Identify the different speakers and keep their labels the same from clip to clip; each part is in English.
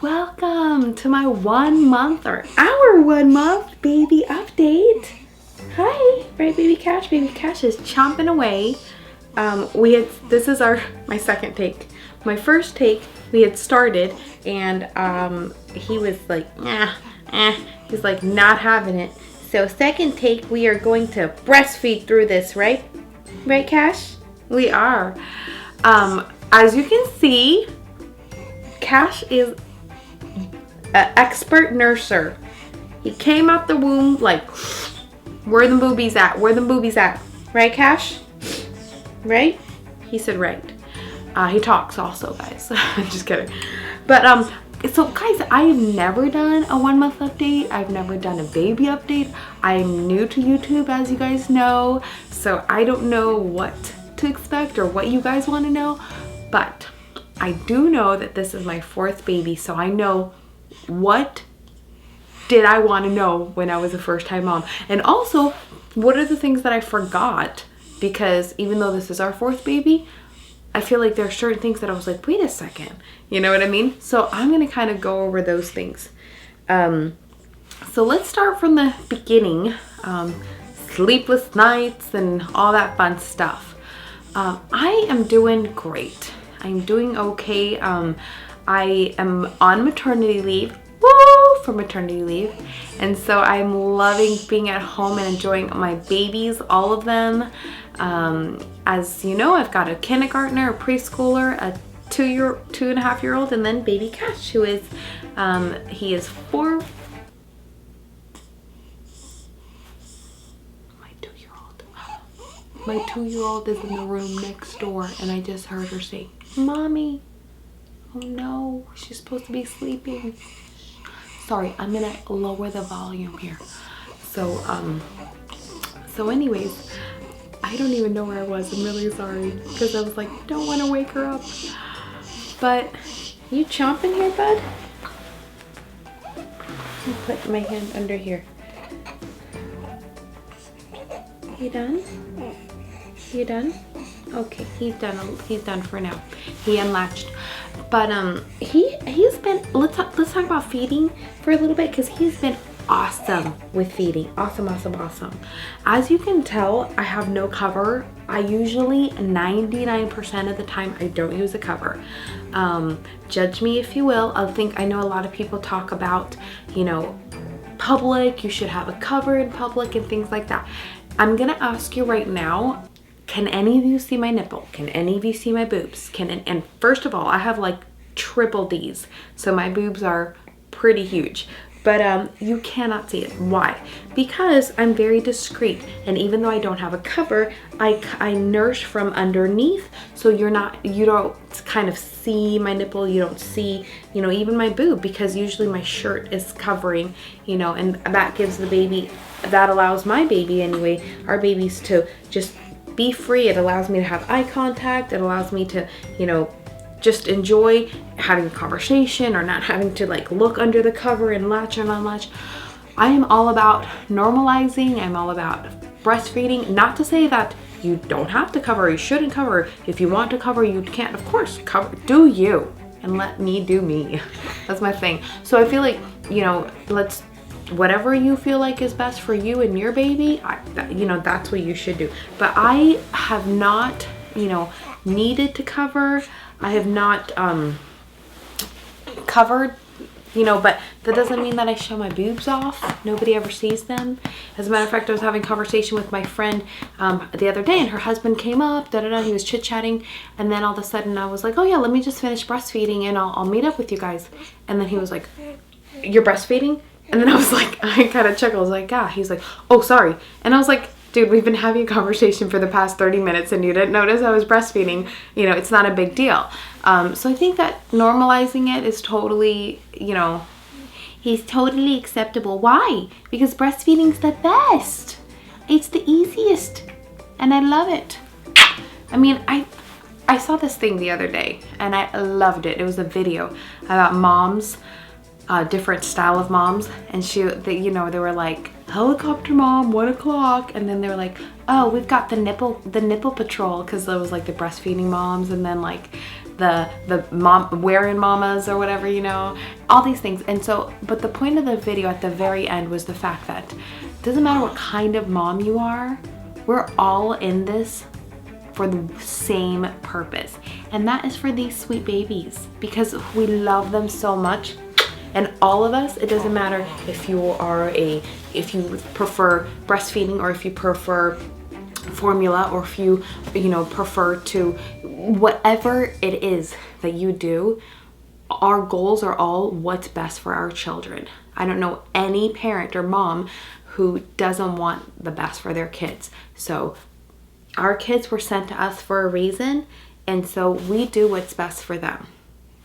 Speaker 1: Welcome to my 1 month or our 1 month baby update. Hi, right, baby Cash. Baby Cash is chomping away. This is my second take. My first take, we had started and he was like, he's like not having it. So second take, we are going to breastfeed through this, right? Right, Cash? We are. As you can see, Cash is an expert nurser. He came out the womb like, where the boobies at? Where the boobies at? Right, Cash? Right? He said right. He talks also, guys. Just kidding. But so guys, I have never done a 1 month update. I've never done a baby update. I'm new to YouTube, as you guys know, so I don't know what to expect or what you guys want to know. But I do know that this is my 4th baby, so I know what did I want to know when I was a first-time mom, and also what are the things that I forgot, because even though this is our 4th baby, I feel like there are certain things that I was like, wait a second, you know what I mean? So I'm gonna kind of go over those things. So let's start from the beginning. Sleepless nights and all that fun stuff. I am doing great. I'm doing okay. I am on maternity leave. Woo! For maternity leave. And so I'm loving being at home and enjoying my babies, all of them. As you know, I've got a kindergartner, a preschooler, a 2.5-year-old, and then baby Cash, who is, he is 4. My 2-year-old is in the room next door, and I just heard her say, "Mommy." Oh no, she's supposed to be sleeping. Sorry, I'm gonna lower the volume here. So anyways, I don't even know where I was. I'm really sorry, because I was like, don't want to wake her up. But you chomping here, bud? I'll put my hand under here. You done? You done? Okay, he's done. He's done for now. He unlatched. But he's been, let's talk about feeding for a little bit, because he's been awesome with feeding. Awesome. As you can tell, I have no cover. I usually 99% of the time I don't use a cover. Judge me if you will. I know a lot of people talk about, you know, public, you should have a cover in public and things like that. I'm gonna ask you right now, can any of you see my nipple? Can any of you see my boobs? And first of all, I have like triple D's, so my boobs are pretty huge. But you cannot see it. Why? Because I'm very discreet, and even though I don't have a cover, I nurse from underneath, so you don't kind of see my nipple, you don't see, you know, even my boob, because usually my shirt is covering, you know, and that gives the baby, that allows my baby anyway, our babies, to just be free. It allows me to have eye contact. It allows me to, you know, just enjoy having a conversation or not having to like look under the cover and latch and unlatch. I am all about normalizing. I'm all about breastfeeding. Not to say that you don't have to cover, you shouldn't cover. If you want to cover, you can, of course, cover, do you, and let me do me. That's my thing. So I feel like, you know, whatever you feel like is best for you and your baby, you know, that's what you should do. But I have not, you know, needed to cover. I have not covered, you know, but that doesn't mean that I show my boobs off. Nobody ever sees them. As a matter of fact, I was having a conversation with my friend the other day, and her husband came up, he was chit-chatting, and then all of a sudden I was like, oh yeah, let me just finish breastfeeding and I'll meet up with you guys. And then he was like, you're breastfeeding? And then I was like, I kind of chuckled. I was like, yeah. He's like, oh, sorry. And I was like, dude, we've been having a conversation for the past 30 minutes and you didn't notice I was breastfeeding. You know, it's not a big deal. So I think that normalizing it is totally, you know, he's totally acceptable. Why? Because breastfeeding's the best. It's the easiest. And I love it. I mean, I saw this thing the other day and I loved it. It was a video about moms, different style of moms, and you know, they were like, helicopter mom, 1 o'clock, and then they were like, oh, we've got the nipple patrol, because there was like the breastfeeding moms, and then like the mom wearing mamas or whatever, you know, all these things. And so, but the point of the video at the very end was the fact that it doesn't matter what kind of mom you are, we're all in this for the same purpose, and that is for these sweet babies, because we love them so much. And all of us, it doesn't matter if you prefer breastfeeding, or if you prefer formula, or if you prefer to, whatever it is that you do, our goals are all what's best for our children. I don't know any parent or mom who doesn't want the best for their kids. So our kids were sent to us for a reason, and so we do what's best for them.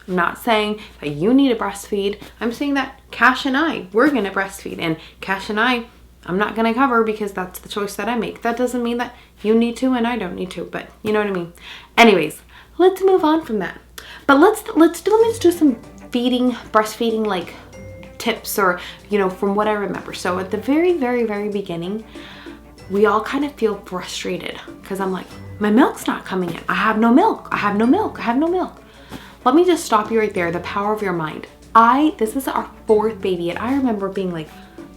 Speaker 1: I'm not saying that you need to breastfeed. I'm saying that Cash and I, we're gonna breastfeed, and Cash and I'm not gonna cover because that's the choice that I make. That doesn't mean that you need to and I don't need to, but you know what I mean. Anyways, let's move on from that. But let's do some breastfeeding like tips, or from what I remember. So at the very beginning, we all kind of feel frustrated because I'm like, my milk's not coming in. I have no milk. I have no milk. I have no milk. Let me just stop you right there. The power of your mind. This is our 4th baby, and I remember being like,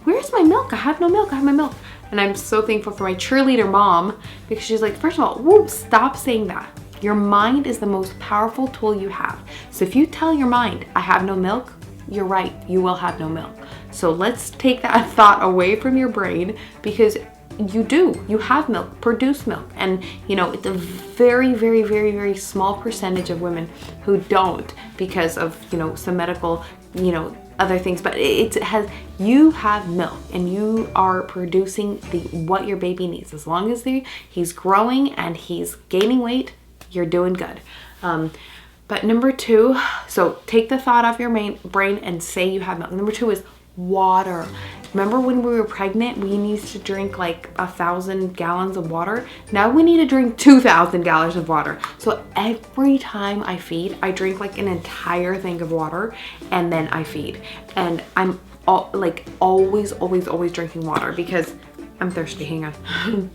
Speaker 1: where's my milk? I have no milk. I have my milk. And I'm so thankful for my cheerleader mom, because she's like, first of all, whoop, stop saying that. Your mind is the most powerful tool you have. So if you tell your mind, I have no milk, you're right, you will have no milk. So let's take that thought away from your brain, because you have milk, produce milk. And it's a very small percentage of women who don't, because of some medical other things, but you have milk, and you are producing what your baby needs. As long as he's growing and he's gaining weight, you're doing good. But number 2, so take the thought off your brain and say you have milk. Number 2 is water. Remember when we were pregnant, we needed to drink like 1,000 gallons of water? Now we need to drink 2,000 gallons of water. So every time I feed, I drink like an entire thing of water, and then I feed. And I'm always drinking water because I'm thirsty. Hang on.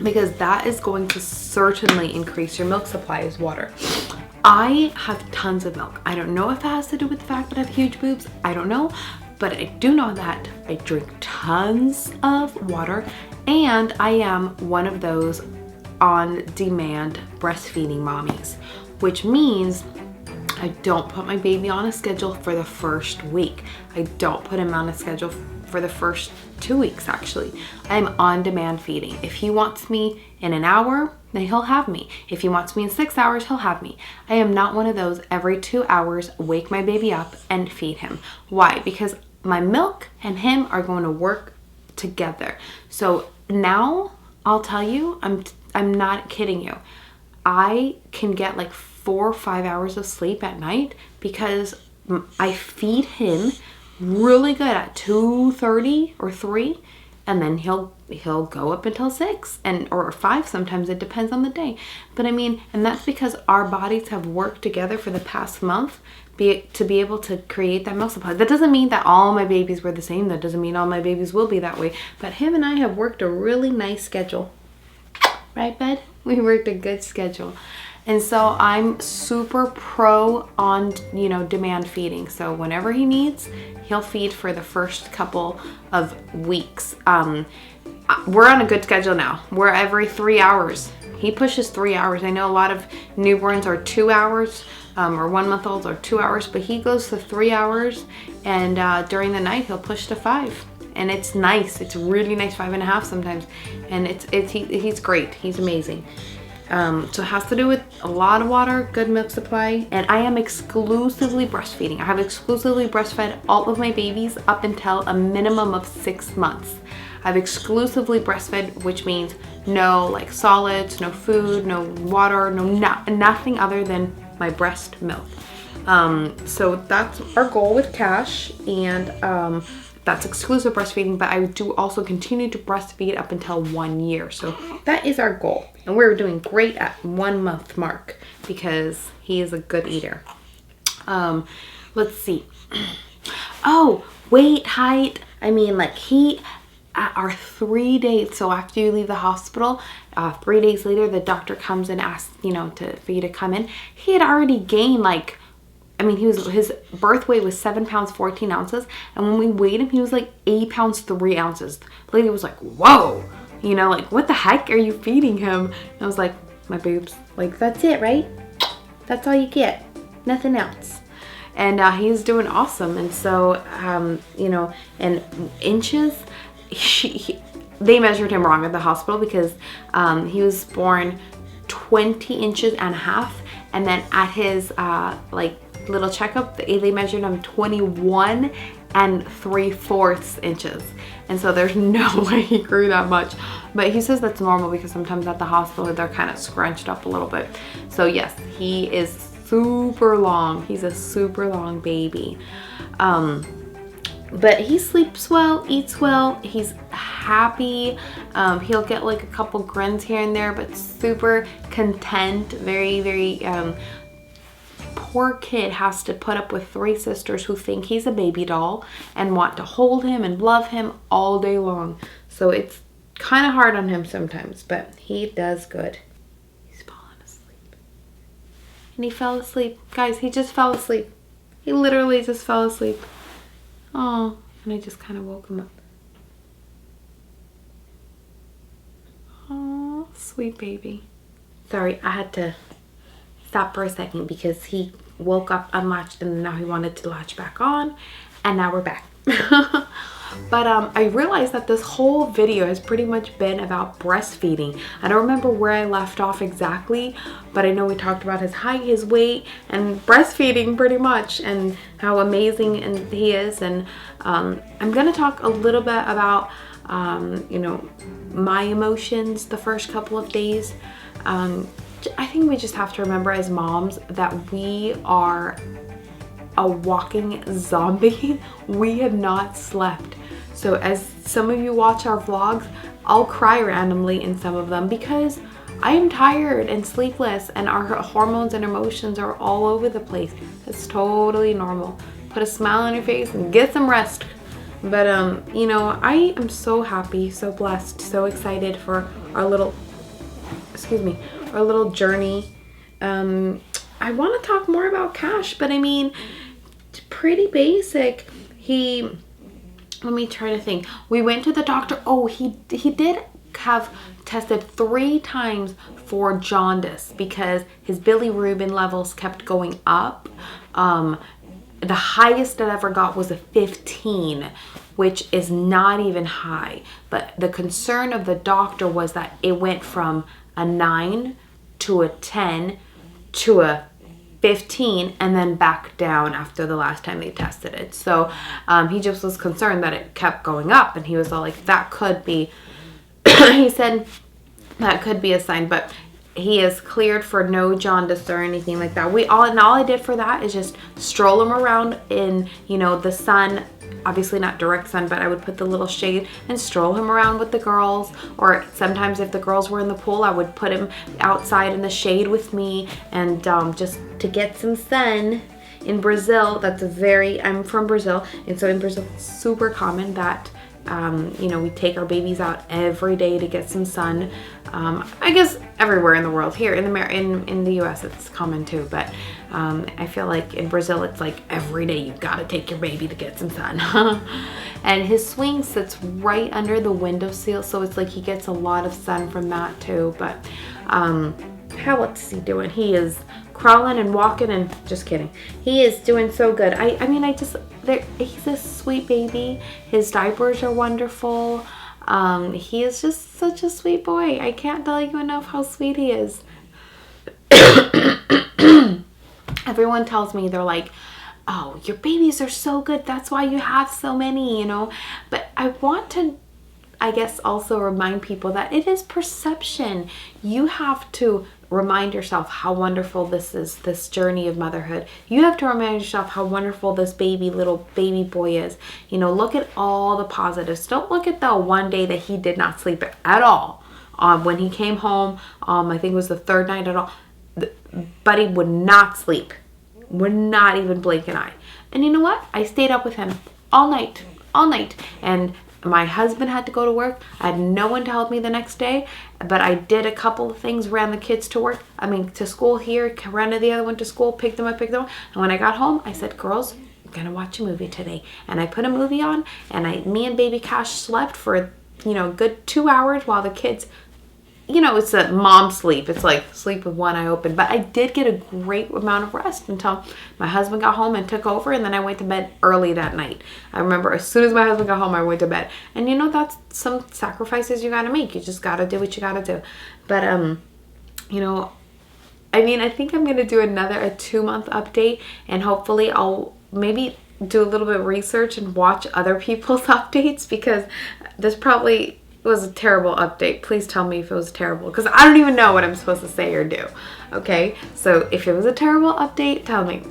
Speaker 1: Because that is going to certainly increase your milk supply, is water. I have tons of milk. I don't know if that has to do with the fact that I have huge boobs. I don't know. But I do know that I drink tons of water, and I am one of those on-demand breastfeeding mommies, which means I don't put my baby on a schedule for the first week. I don't put him on a schedule for the first 2 weeks, actually. I'm on-demand feeding. If he wants me in an hour, then he'll have me. If he wants me in 6 hours, he'll have me. I am not one of those every 2 hours, wake my baby up and feed him. Why? Because my milk and him are going to work together. So now I'll tell you, I'm not kidding you. I can get like 4 or 5 hours of sleep at night because I feed him really good at 2:30 or 3, and then he'll go up until 6 or 5 sometimes. It depends on the day. But I mean, and that's because our bodies have worked together for the past month to be able to create that milk supply. That doesn't mean that all my babies were the same. That doesn't mean all my babies will be that way. But him and I have worked a really nice schedule. Right, bud? We worked a good schedule. And so I'm super pro on, demand feeding. So whenever he needs, he'll feed for the first couple of weeks. We're on a good schedule now. We're every 3 hours. He pushes 3 hours. I know a lot of newborns are 2 hours, or 1-month-olds are 2 hours, but he goes to 3 hours, and during the night he'll push to 5. And it's nice. It's really nice, 5.5 sometimes. And he's great. He's amazing. So it has to do with a lot of water, good milk supply, and I am exclusively breastfeeding. I have exclusively breastfed all of my babies up until a minimum of 6 months. I've exclusively breastfed, which means no like solids, no food, no water, nothing other than my breast milk. So that's our goal with Cash, and that's exclusive breastfeeding, but I do also continue to breastfeed up until 1 year. So that is our goal. And we're doing great at 1 month mark because he is a good eater. Let's see. Oh, weight, height. I mean, like at our 3 days. So after you leave the hospital, 3 days later, the doctor comes and asks, you know, for you to come in. He had already gained like, I mean, his birth weight was 7 pounds 14 ounces, and when we weighed him, he was like 8 pounds 3 ounces. The lady was like, "Whoa, you know, like what the heck are you feeding him?" And I was like, "My boobs, like that's it, right? That's all you get, nothing else." And he's doing awesome. And so, you know, in inches, they measured him wrong at the hospital because he was born 20 inches and a half, and then at his like little checkup, they measured him 21 and 3/4 inches. And so there's no way he grew that much, but he says that's normal because sometimes at the hospital they're kind of scrunched up a little bit. So yes, he is super long. He's a super long baby. But he sleeps well, eats well, he's happy. He'll get like a couple grins here and there, but super content. Very, very poor kid has to put up with 3 sisters who think he's a baby doll and want to hold him and love him all day long. So it's kind of hard on him sometimes, but he does good. He's falling asleep. And he fell asleep. Guys, he just fell asleep. He literally just fell asleep. Oh, and I just kind of woke him up. Oh, sweet baby. Sorry, I had to stop for a second because he woke up unlatched and now he wanted to latch back on, and now we're back. But I realized that this whole video has pretty much been about breastfeeding. I don't remember where I left off exactly, but I know we talked about his height, his weight, and breastfeeding pretty much, and how amazing he is. And I'm gonna talk a little bit about you know, my emotions the first couple of days. I think we just have to remember as moms that we are a walking zombie. We have not slept. So as some of you watch our vlogs, I'll cry randomly in some of them because I am tired and sleepless, and our hormones and emotions are all over the place. It's totally normal. Put a smile on your face and get some rest. But you know, I am so happy, so blessed, so excited for our little, excuse me, our little journey. I want to talk more about Cash, but I mean, it's pretty basic. Let me try to think. We went to the doctor. Oh, he did have tested 3 times for jaundice because his bilirubin levels kept going up. The highest it ever got was a 15, which is not even high. But the concern of the doctor was that it went from a 9 to a 10 to a 15 and then back down after the last time they tested it. So he just was concerned that it kept going up, and he was all like, that could be he said that could be a sign, but he is cleared for no jaundice or anything like that. All I did for that is just stroll him around in, you know, the sun. Obviously not direct sun, but I would put the little shade and stroll him around with the girls. Or sometimes if the girls were in the pool, I would put him outside in the shade with me, and just to get some sun. In Brazil, I'm from Brazil, and so in Brazil it's super common that you know, we take our babies out every day to get some sun. I guess everywhere in the world. Here in the US it's common too, but I feel like in Brazil it's like every day you gotta take your baby to get some sun. And his swing sits right under the windowsill, so it's like he gets a lot of sun from that too. But how else is he doing? He is crawling and walking, and just kidding. He is doing so good. I mean, he's a sweet baby. His diapers are wonderful. He is just such a sweet boy. I can't tell you enough how sweet he is. Everyone tells me, they're like, oh, your babies are so good, that's why you have so many, you know. But I want to, I guess, also remind people that it is perception. You have to remind yourself how wonderful this is, this journey of motherhood. You have to remind yourself how wonderful this little baby boy is. You know, look at all the positives. Don't look at the one day that he did not sleep at all. When he came home, I think it was the 3rd night at all, Buddy would not sleep, would not even blink an eye. And you know what? I stayed up with him all night. And My husband had to go to work. I had no one to help me the next day, but I did a couple of things, ran the kids to school here, ran the other one to school, picked them up. And when I got home, I said, girls, I'm gonna watch a movie today. And I put a movie on, and me and baby Cash slept for, a good 2 hours while the kids, it's a mom sleep. It's like sleep with one eye open. But I did get a great amount of rest until my husband got home and took over, and then I went to bed early that night. I remember as soon as my husband got home, I went to bed. And that's some sacrifices you gotta make. You just gotta do what you gotta do. But, I think I'm gonna do a 2-month update, and hopefully I'll maybe do a little bit of research and watch other people's updates, because this probably was a terrible update. Please tell me if it was terrible, because I don't even know what I'm supposed to say or do. Okay, so if it was a terrible update, tell me.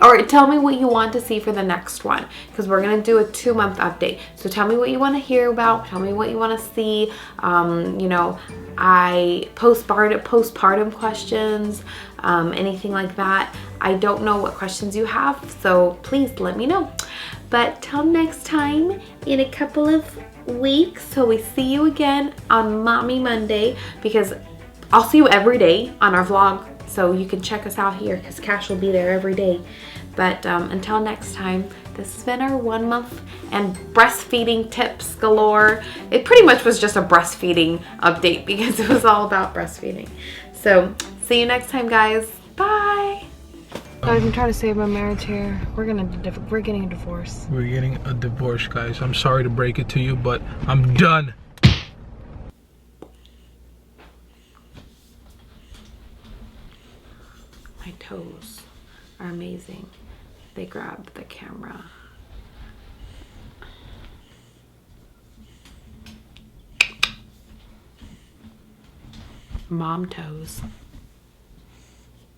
Speaker 1: Or tell me what you want to see for the next one, because we're gonna do a 2-month update. So tell me what you want to hear about, tell me what you want to see. I postpartum questions, anything like that. I don't know what questions you have, so please let me know. But till next time, in a couple of weeks, so we see you again on Mommy Monday, because I'll see you every day on our vlog, so you can check us out here, because Cash will be there every day. But until next time, this has been our 1 month and breastfeeding tips galore. It pretty much was just a breastfeeding update, because it was all about breastfeeding. So see you next time, guys. Bye. Guys, I'm trying to save my marriage here. We're getting a divorce.
Speaker 2: We're getting a divorce, guys. I'm sorry to break it to you, but I'm done.
Speaker 1: My toes are amazing. They grab the camera. Mom toes.